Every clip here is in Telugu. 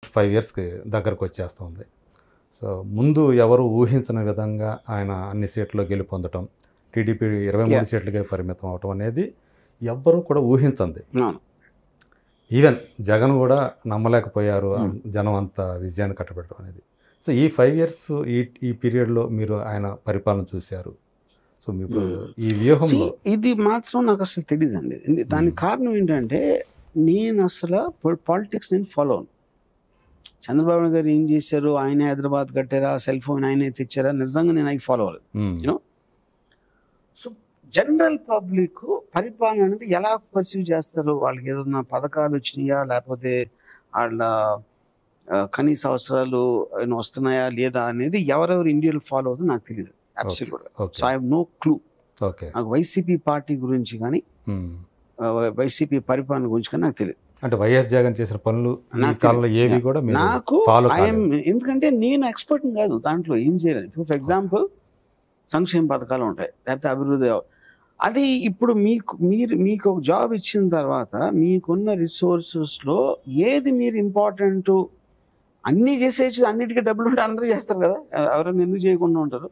5 ఇయర్స్కి దగ్గరకు వచ్చేస్తుంది. సో ముందు ఎవరు ఊహించని విధంగా ఆయన అన్ని సీట్లు గెలుపొందటం, టీడీపీ 23 సీట్లకే పరిమితం అవటం అనేది ఎవ్వరూ కూడా ఊహించంది. ఈవెన్ జగన్ కూడా నమ్మలేకపోయారు జనం అంత విజయాన్ని కట్టబెట్టడం అనేది. సో ఈ 5 ఇయర్స్ ఈ పీరియడ్లో మీరు ఆయన పరిపాలన చూశారు. సో మీకు ఈ వ్యూహంలో ఇది మాత్రం నాకు అసలు తెలియదండి. దానికి కారణం ఏంటంటే నేను అసలు పాలిటిక్స్ నేను ఫాలో అవును. చంద్రబాబు నాయుడు గారు ఏం చేశారు, ఆయన హైదరాబాద్ కట్టారా, సెల్ ఫోన్ ఆయనే తెచ్చారా, నిజంగా నేను అవి ఫాలో అవ్వలేదు. యూనో సో జనరల్ పబ్లిక్ పరిపాలన అనేది ఎలా పర్సీవ్ చేస్తారు, వాళ్ళకి ఏదన్నా పథకాలు వచ్చినాయా లేకపోతే వాళ్ళ కనీస అవసరాలు వస్తున్నాయా లేదా అనేది ఎవరెవరు ఇండియాలో ఫాలో అవుతుందో నాకు తెలియదు. అబ్సల్యూట్గా. So I have no clue. నాకు వైసీపీ పార్టీ గురించి కానీ వైసీపీ పరిపాలన గురించి కానీ నాకు తెలియదు. అంటే వైఎస్ జగన్ చేసిన పనులు ఏవి కూడా నాకు ఎందుకంటే నేను ఎక్స్పర్ట్ కాదు దాంట్లో ఏం చేయాలి. ఫర్ ఎగ్జాంపుల్ సంక్షేమ పథకాలు ఉంటాయి, లేకపోతే అభివృద్ధి. అది ఇప్పుడు మీకు ఒక జాబ్ ఇచ్చిన తర్వాత మీకున్న రిసోర్సెస్లో ఏది మీరు ఇంపార్టెంట్ అన్నీ చేసేసి అన్నిటికీ డబ్బులు ఉంటే అందరూ చేస్తారు కదా, ఎవరైనా ఎందుకు చేయకుండా ఉంటారు.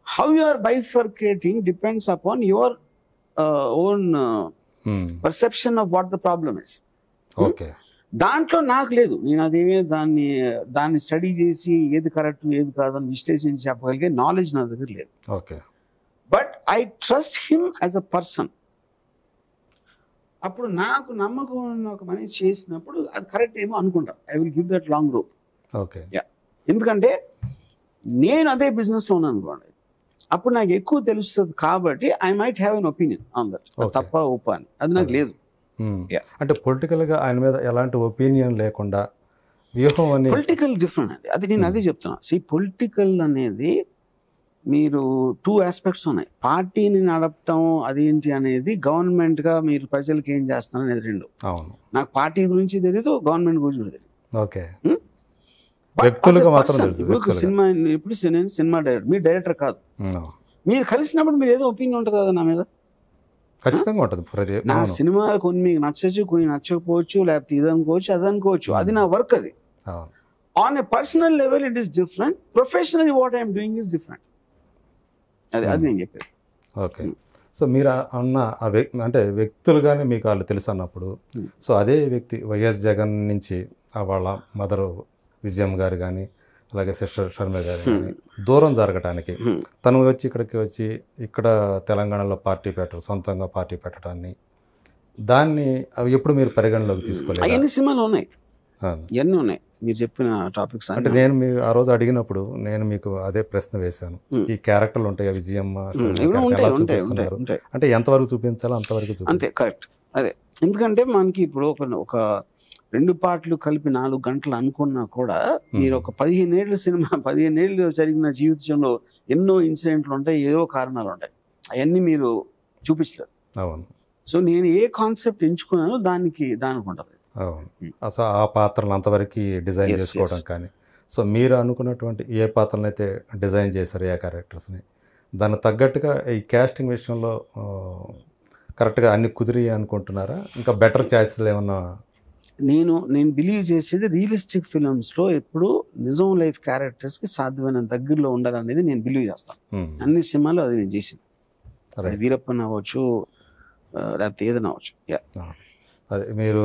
How you are bifurcating depends upon your own perception of what the problem is. దాంట్లో నాకు లేదు, నేను అదేమే దాన్ని స్టడీ చేసి ఏది కరెక్ట్ ఏది కాదని విశ్లేషించి చెప్పగలిగే నాలెడ్జ్ నా దగ్గర లేదు. But I trust him as a person. అప్పుడు నాకు నమ్మకం ఉన్న ఒక మనిషి చేసినప్పుడు అది కరెక్ట్ ఏమో అనుకుంటా. I will give that long rope. ఎందుకంటే నేను అదే బిజినెస్లో ఉన్నాను అనుకోండి, అప్పుడు నాకు ఎక్కువ తెలుస్తుంది కాబట్టి I might have an opinion on that. తప్ప ఒప్ప అని అది నాకు లేదు. అంటే పొలిటికల్గా ఆయన మీద ఎలాంటి ఒపీనియన్ లేకుండా వ్యూహం అని పొలిటికల్ డిఫరెంట్ అండి. అది నేను అదే చెప్తున్నా. పొలిటికల్ అనేది మీరు 2 ఆస్పెక్ట్స్ ఉన్నాయి. పార్టీని నడపటం అదేంటి అనేది, గవర్నమెంట్గా మీరు ప్రజలకు ఏం చేస్తారు అనేది 2. నాకు పార్టీ గురించి తెలియదు, గవర్నమెంట్ గురించి తెలియదు. వ్యక్తులుగా మాత్రం సినిమా ఇప్పుడు నేను సినిమా డైరెక్టర్, మీరు డైరెక్టర్ కాదు. మీరు కలిసినప్పుడు మీరు ఏదో ఒపీనియన్ ఉంటుంది కదా నా మీద. ఖచ్చితంగా ఉంటుంది. నా సినిమా కొన్ని మీకు నచ్చచ్చు, కొన్ని నచ్చకపోవచ్చు, లేకపోతే ఇది అనుకోవచ్చు అది అనుకోవచ్చు, అది నా వర్క్. అది on a personal level it is different, professionally what I'm doing is different. అది నేను చెప్పేది. ఓకే. సో మీరు అన్న అంటే వ్యక్తులుగానే మీకు వాళ్ళు తెలుసు అన్నప్పుడు, సో అదే వ్యక్తి వైఎస్ జగన్ నుంచి వాళ్ళ మదర్ విజయమ్మ గారు కానీ అలాగే సిస్టర్ షర్మిల గారు కానీ దూరం జరగటానికి తను వచ్చి ఇక్కడికి వచ్చి ఇక్కడ తెలంగాణలో పార్టీ పెట్టరు, సొంతంగా పార్టీ పెట్టడాన్ని, దాన్ని అవి ఎప్పుడు మీరు పరిగణలోకి తీసుకోలేదు? ఎన్ని సినిమాలు ఉన్నాయి, ఎన్ని ఉన్నాయి మీరు చెప్పిన టాపిక్స్. అంటే నేను మీరు ఆ రోజు అడిగినప్పుడు నేను మీకు అదే ప్రశ్న వేశాను, ఈ క్యారెక్టర్లు ఉంటాయి విజయమ్మ ఎలా చూపిస్తున్నారు అంటే ఎంతవరకు చూపించాలో అంతవరకు చూపించాలి. అంతే, కరెక్ట్. అదే ఎందుకంటే మనకి ఇప్పుడు ఒక 2 పార్ట్లు కలిపి 4 గంటలు అనుకున్నా కూడా మీరు ఒక 15 ఏళ్ళ సినిమా, 15 ఏళ్ళు జరిగిన జీవితంలో ఎన్నో ఇన్సిడెంట్లు ఉంటాయి, ఏదో కారణాలు ఉంటాయి, అవన్నీ మీరు చూపించలేరు. అవును. సో నేను ఏ కాన్సెప్ట్ ఎంచుకున్నానో దానికి ఉంటుంది. అవును. అసలు ఆ పాత్రలు అంతవరకు డిజైన్ చేసుకోవడం కానీ, సో మీరు అనుకున్నటువంటి ఏ పాత్రలను అయితే డిజైన్ చేశారు, ఏ క్యారెక్టర్స్ని, దానికి తగ్గట్టుగా ఈ క్యాస్టింగ్ విషయంలో కరెక్ట్గా అన్ని కుదిరి అనుకుంటున్నారా? ఇంకా బెటర్ చాయిస్లు ఏమన్నా? నేను బిలీవ్ చేసేది రియలిస్టిక్ ఫిలిమ్స్లో ఎప్పుడు నిజం లైఫ్ క్యారెక్టర్స్కి సాధ్యమైన దగ్గరలో ఉండాలనేది నేను బిలీవ్ చేస్తాను. అన్ని సినిమాలు అది నేను చేసింది. అది వీరప్పన్ అవ్వచ్చు, లేకపోతే ఏదైనా అవ్వచ్చు. అదే మీరు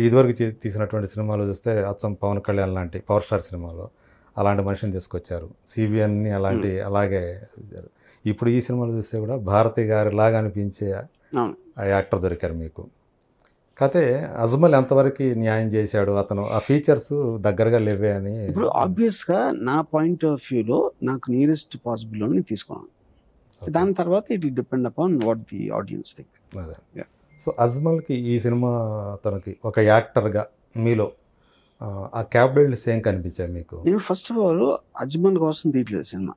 ఇదివరకు తీసినటువంటి సినిమాలు చూస్తే అచ్చం పవన్ కళ్యాణ్ లాంటి పవర్ స్టార్ సినిమాలో అలాంటి మనిషిని తీసుకొచ్చారు, సిబిఎన్ని అలాగే. ఇప్పుడు ఈ సినిమాలు చూస్తే కూడా భారతి గారి లాగా అనిపించే ఆ యాక్టర్ దొరికారు మీకు. కాకపోతే అజ్మల్ ఎంతవరకు న్యాయం చేశాడు, అతను ఆ ఫీచర్స్ దగ్గరగా లేవే అని. ఇప్పుడు ఆబ్వియస్గా నా పాయింట్ ఆఫ్ వ్యూలో నాకు నియరెస్ట్ పాసిబుల్ అని తీసుకున్నాను. దాని తర్వాత it will depend upon what the audience think. అదే. సో అజ్మల్కి ఈ సినిమా తనకి ఒక యాక్టర్గా మీలో ఆ క్యాపబిలిటీస్ ఏం కనిపించాయి మీకు? నేను ఫస్ట్ ఆఫ్ ఆల్ అజ్మల్ కోసం తీయట్లేదు సినిమా.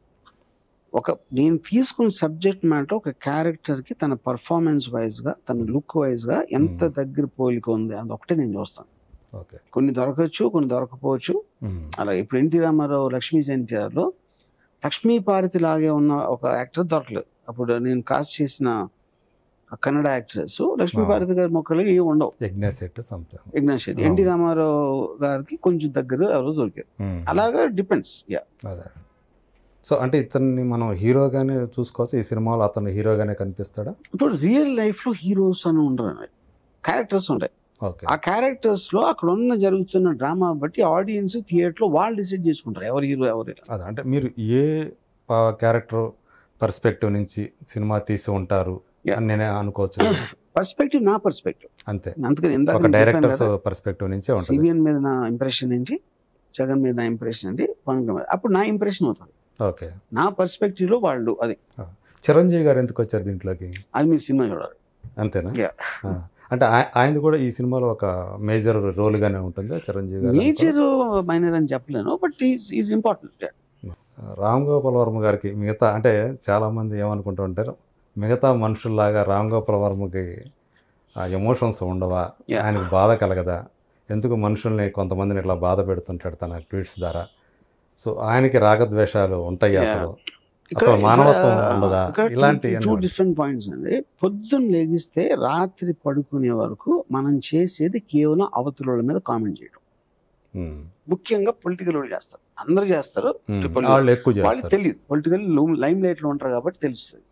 నేను తీసుకున్న సబ్జెక్ట్ మ్యాటర్ ఒక క్యారెక్టర్కి తన పర్ఫార్మెన్స్ వైజ్గా, తన లుక్ వైజ్గా ఎంత దగ్గర పోలిక ఉంది అది ఒకటే నేను చూస్తాను. కొన్ని దొరకచ్చు, కొన్ని దొరకపోవచ్చు. అలా ఇప్పుడు ఎన్టీ రామారావు లక్ష్మీ ఎన్టీఆర్లో లక్ష్మీ పార్వతి లాగే ఉన్న ఒక యాక్టర్ దొరకలేదు. అప్పుడు నేను కాస్ట్ చేసిన కన్నడ యాక్ట్రెస్, లక్ష్మీపార్వతి గారి మొక్కలకి ఏమి ఉండవు. యజ్ఞ శెట్టి సంథింగ్. యజ్ఞాష్ శెట్టి, ఎన్టీ రామారావు గారికి కొంచెం దగ్గర ఎవరో దొరికారు. అలాగా డిపెండ్స్. అదే. సో అంటే ఇతన్ని మనం హీరోగానే చూసుకోవచ్చు, ఈ సినిమాలో అతను హీరోగానే కనిపిస్తాడా? ఇప్పుడు రియల్ లైఫ్లో హీరోస్ అని ఉండరు, క్యారెక్టర్స్ ఉంటాయి. ఓకే. ఆ క్యారెక్టర్స్లో అక్కడ ఉన్న జరుగుతున్న డ్రామా బట్టి ఆడియన్స్ థియేటర్లో వాళ్ళు డిసైడ్ చేసుకుంటారు ఎవరు హీరో ఎవరు. అదే అంటే మీరు ఏ క్యారెక్టర్ పర్స్పెక్టివ్ నుంచి సినిమా తీసి ఉంటారు అని నేనే అనుకోవచ్చు. పర్స్పెక్టివ్ నా పర్స్పెక్టివ్ అంతే. అందుకని ఒక డైరెక్టర్స్ పర్స్పెక్టివ్ నుంచే ఉంటుంది. సివిఎన్ మీద నా ఇంప్రెషన్ ఏంటి, జగన్ మీద నా ఇంప్రెషన్ ఏంటి, పవన్ కళ్యాణ్ అప్పుడు నా ఇంప్రెషన్ అవుతుంది. ఓకే. నా పర్స్పెక్టివ్లో వాళ్ళు అది. చిరంజీవి గారు ఎందుకు వచ్చారు దీంట్లోకి? అది మీ సినిమా చూడాలి. అంతేనా? అంటే ఆయనది కూడా ఈ సినిమాలో ఒక మేజర్ రోల్ గానే ఉంటుంది చిరంజీవి గారు. మేజర్ మైనర్ అని చెప్పలేను, but is important. Ram Gopal Varma గారికి మిగతా అంటే చాలామంది ఏమనుకుంటూ ఉంటారు, మిగతా మనుషుల్లాగా రామ్ గోపాల్ వర్మకి ఎమోషన్స్ ఉండవా, ఆయనకు బాధ కలగదా, ఎందుకు మనుషుల్ని కొంతమందిని ఇట్లా బాధ పెడుతుంటాడు తన ట్వీట్స్ ద్వారా. సో ఆయనకి రాగద్వేషాలు ఉంటాయి, అసలు మానవత్వం ఉండదా? ఇలాంటి 2 డిఫరెంట్ పాయింట్స్ అండి. పొద్దున్న లేగిస్తే రాత్రి పడుకునే వరకు మనం చేసేది కేవలం అవతల మీద కామెంట్ చేయడం. ముఖ్యంగా పొలిటికల్ వాళ్ళు చేస్తారు, అందరూ చేస్తారు, వాళ్ళు తెలియదు. పొలిటికల్ లైమ్ లైట్ లో ఉంటారు కాబట్టి తెలుస్తుంది.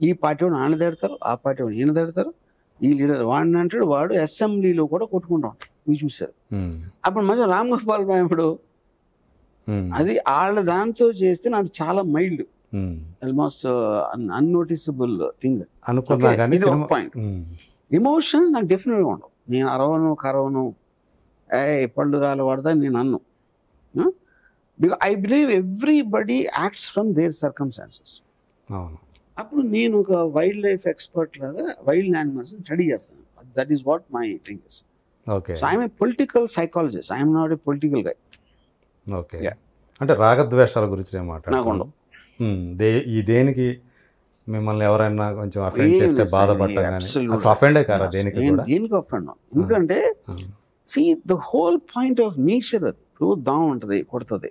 ఈ పార్టీ వాడు ఆయన తిడతారు, ఆ పార్టీ వాడు ఈయన తిడతారు, ఈ లీడర్ వాడిని అంటాడు, వాడు అసెంబ్లీలో కూడా కొట్టుకుంటూ ఉంటాడు. మీరు చూసారు. అప్పుడు మధ్య రామ్ గోపాల్ ఇప్పుడు అది వాళ్ళ దాంతో చేస్తే నాకు చాలా మైల్డ్, ఆల్మోస్ట్ అన్నోటిసబుల్ థింగ్ అనుకున్నా. పాయింట్ ఎమోషన్స్ నాకు డెఫినెట్గా ఉండవు. నేను అరవను కరవను, పళ్ళు రాలు వాడతా నేను అన్ను. Because I believe everybody acts from their circumstances. అప్పుడు నేను ఒక వైల్డ్ లైఫ్ ఎక్స్పర్ట్ లాగా వైల్డ్ యానిమల్స్ స్టడీ చేస్తాను. That is what my thing is. So I'm a political psychologist, I'm not a political guy. Okay. అంటే రాగద్వేషాల గురించి నాకు ఉండవు. ఈ దేనికి మిమ్మల్ని ఎవరైనా కొంచెం అఫెండ్ చేస్తే బాధపడటం కానీ అసలు అఫెండే కారా దేనికి కూడా? దేనికి అఫెండ్? ఎందుకంటే see the whole point of nature అది దాం ఉంటుంది, కొడుతుంది,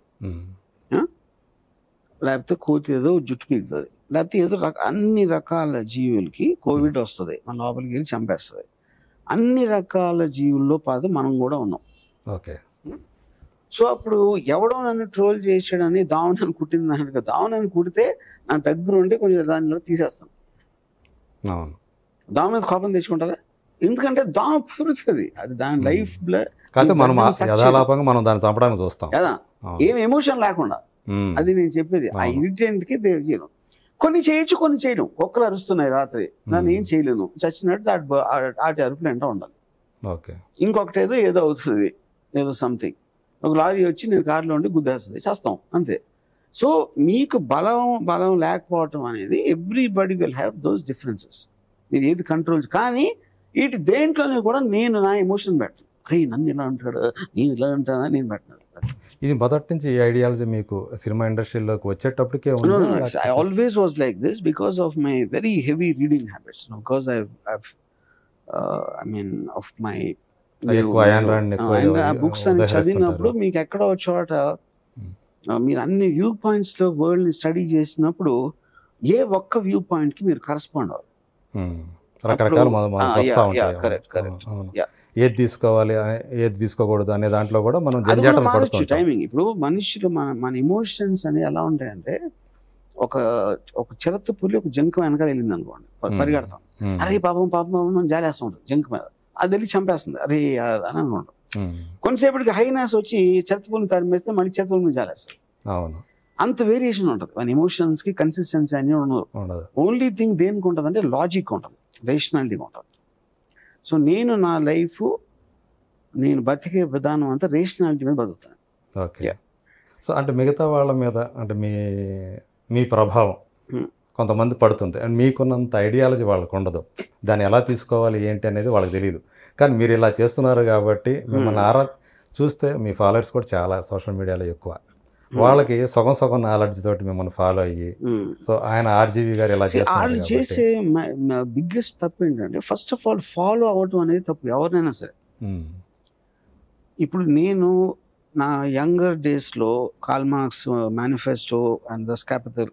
లేకపోతే కోతి ఏదో జుట్టు పీకుతుంది, లేకపోతే ఏదో అన్ని రకాల జీవులకి కోవిడ్ వస్తుంది, మన లోపలికి వెళ్ళి చంపేస్తుంది. అన్ని రకాల జీవుల్లో పాటు మనం కూడా ఉన్నాం. ఓకే. సో అప్పుడు ఎవడో నన్ను ట్రోల్ చేసాడని దావనని కుట్టింది అన్నట్టుగా, దావనని కుడితే నా దగ్గర ఉంటే కొంచెం దానిలో తీసేస్తాను. దాని మీద కోపం తెచ్చుకుంటారా? ఎందుకంటే దాని పురుతుంది, అది దాని లైఫ్ మనం దాన్ని చంపడానికి చూస్తాం కదా, ఏం ఎమోషన్ లేకుండా. అది నేను చెప్పేది. ఆ ఇరిటెంట్ కి చేయను. కొన్ని చేయొచ్చు, కొన్ని చేయను. కుక్కలు అరుస్తున్నాయి రాత్రి, దాన్ని ఏం చేయలేను, చచ్చినట్టు ఆటి అరుపులు ఎంట ఉండాలి. ఇంకొకటి ఏదో అవుతుంది, ఏదో సంథింగ్, ఒక లారీ వచ్చి నేను కారులో ఉండి గుద్దేస్తుంది, చేస్తాం అంతే. సో మీకు బలం లేకపోవటం అనేది everybody will have those differences. మీరు ఏది కంట్రోల్, కానీ వీటి దేంట్లోనే కూడా నేను నా ఎమోషన్ పెట్టను. అరే నన్ను ఇలా అంటాడు, నేను ఇలా అంటానా, నేను పెట్టను. ఇది మొదటి నుంచి ఈ ఐడియాలజీ మీకు సినిమా ఇండస్ట్రీలోకి వచ్చేటప్పటికే I always was like this because of my very heavy reading habits. Because I mean of my books అని చదివినప్పుడు మీకు ఎక్కడో చోట మీరు అన్ని వ్యూ పాయింట్స్ లో వరల్డ్ ని స్టడీ చేసినప్పుడు ఏ ఒక్క వ్యూ పాయింట్ కి మీరు కరెస్పాండ్ అవ్వాలి. ఏది తీసుకోవాలి ఏది తీసుకోకూడదు అనే దాంట్లో కూడా మనం టైమింగ్. ఇప్పుడు మనుషులు మన ఎమోషన్స్ అనేవి ఎలా ఉంటాయంటే, ఒక చిరత పులి ఒక జంక వెనకాల వెళ్ళింది అనుకోండి, పరిగెడతాం, అరే పాపం పాపం జాలేస్తూ ఉంటుంది జంక మీద, అది వెళ్ళి చంపేస్తుంది, అరే అని అనుకుంటాం. కొంతసేపటికి హైనాస్ వచ్చి చిరత పులిని తరిమేస్తే మళ్ళీ చిరత పులి మీద జాలేస్తుంది. అంత వేరియేషన్ ఉంటుంది మన ఎమోషన్స్ కి, కన్సిస్టెన్సీ అని ఉండదు. ఓన్లీ థింగ్ దేనికి ఉంటుంది అంటే లాజిక్ ఉంటుంది, రేషనాలిటీ ఉంటుంది. సో నేను నా లైఫ్, నేను బతికే విధానం అంతా రేషనాలిటీ మీద బతుకుతాను. ఓకే. సో అంటే మిగతా వాళ్ళ మీద అంటే మీ ప్రభావం కొంతమంది పడుతుంది, అండ్ మీకున్నంత ఐడియాలజీ వాళ్ళకు ఉండదు, దాన్ని ఎలా తీసుకోవాలి ఏంటి అనేది వాళ్ళకి తెలియదు. కానీ మీరు ఇలా చేస్తున్నారు కాబట్టి మిమ్మల్ని చూస్తే మీ ఫాలోవర్స్ కూడా చాలా సోషల్ మీడియాలో ఎక్కువ, వాళ్ళకి సగం నాలెడ్జ్ తోటి మిమ్మల్ని ఫాలో అయ్యి, సో ఆయన ఆర్జీవి గారు ఇలా చేసే బిగ్గెస్ట్ తప్పు ఏంటంటే, ఫస్ట్ ఆఫ్ ఆల్ ఫాలో అవ్వటం అనేది తప్పు ఎవరినైనా సరే. ఇప్పుడు నేను నా యంగర్ డేస్ లో Karl Marx manifesto and Das Kapital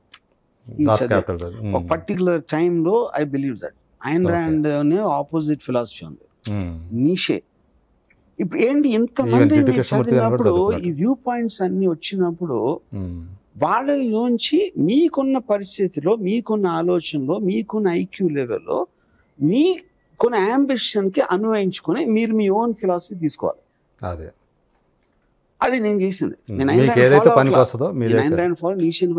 ఒక పర్టికులర్ టైంలో I believe that Ayn Rand అనే ఆపోజిట్ ఫిలాసఫీ ఉంది, నీషే. ఇప్పుడు ఏంటి ఇంతమంది చదివినప్పుడు ఈ వ్యూ పాయింట్స్ అన్ని వచ్చినప్పుడు వాళ్ళలోంచి మీకున్న పరిస్థితిలో, మీకున్న ఆలోచనలో, మీకున్న ఐక్యూ లెవెల్లో, మీకున్న అంబిషన్కి అన్వయించుకొని మీరు మీ ఓన్ ఫిలాసఫీ తీసుకోవాలి. అది నేను చేసింది. నేను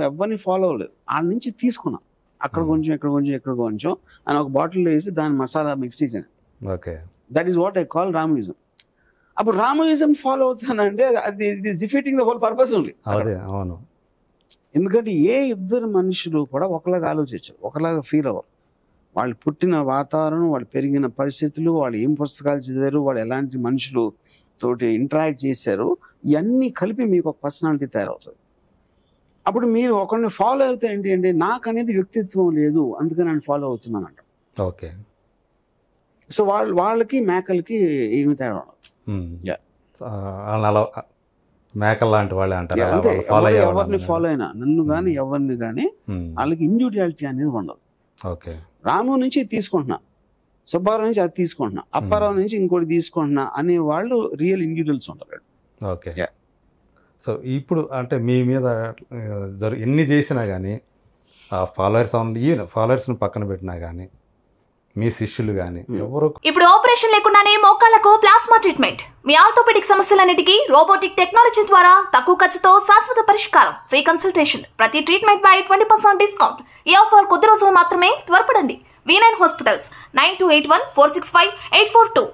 ఎవరిని ఫాలో అవ్వలేదు, వాళ్ళ నుంచి తీసుకున్నా. అక్కడ కొంచెం ఇక్కడ కొంచెం ఇక్కడ కొంచెం అని ఒక బాటిల్లో వేసి దాని మసాలా మిక్స్ చేసాను. That is what I call Ramoism. అప్పుడు రామోయిజం ఫాలో అవుతానంటే అది it is defeating the whole purpose only. ఎందుకంటే ఏ ఇద్దరు మనుషులు కూడా ఒకలాగా ఆలోచించరు, ఒకలాగా ఫీల్ అవ్వరు. వాళ్ళు పుట్టిన వాతావరణం, వాళ్ళు పెరిగిన పరిస్థితులు, వాళ్ళు ఏం పుస్తకాలు చదివారు, వాళ్ళు ఎలాంటి మనుషులు తోటి ఇంటరాక్ట్ చేశారు, ఇవన్నీ కలిపి మీకు ఒక పర్సనాలిటీ తయారవుతుంది. అప్పుడు మీరు ఒకరిని ఫాలో అవుతే ఏంటి అంటే నాకు అనేది వ్యక్తిత్వం లేదు అందుకని నేను ఫాలో అవుతున్నానంట. సో వాళ్ళకి మేకలకి ఏమి తేడా ఉండదు. మేకల్ లాంటి వాళ్ళే అంటారు. ఎవరిని ఫాలో అయినా, నన్ను కానీ ఎవరిని కానీ, వాళ్ళకి ఇండివిజువాలిటీ అనేది ఉండదు. రాము నుంచి తీసుకుంటున్నా, సుబ్బారావు నుంచి అది తీసుకుంటున్నా, అప్పారావు నుంచి ఇంకోటి తీసుకుంటున్నా అనే వాళ్ళు రియల్ ఇండివిజువల్స్ ఉంటారు. సో ఇప్పుడు అంటే మీ మీద ఎన్ని చేసినా కానీ ఫాలోవర్స్ని పక్కన పెట్టినా కానీ మీ శిష్యులు కానీ ఎవరు ఇప్పుడు ఆపరేషన్ లేకుండానే మోకాళ్లకు ప్లాస్మా ట్రీట్మెంట్, మీ ఆర్థోపెడిక్ సమస్యలన్నిటికీ రోబోటిక్ టెక్నాలజీ ద్వారా తక్కువ ఖర్చుతో శాశ్వత పరిష్కారం, ఫ్రీ కన్సల్టేషన్, ప్రతి ట్రీట్మెంట్ పై 20% డిస్కౌంట్. ఈ ఆఫర్ కొద్ది రోజులు మాత్రమే, త్వరపడండి. V9 hospitals 9281465842.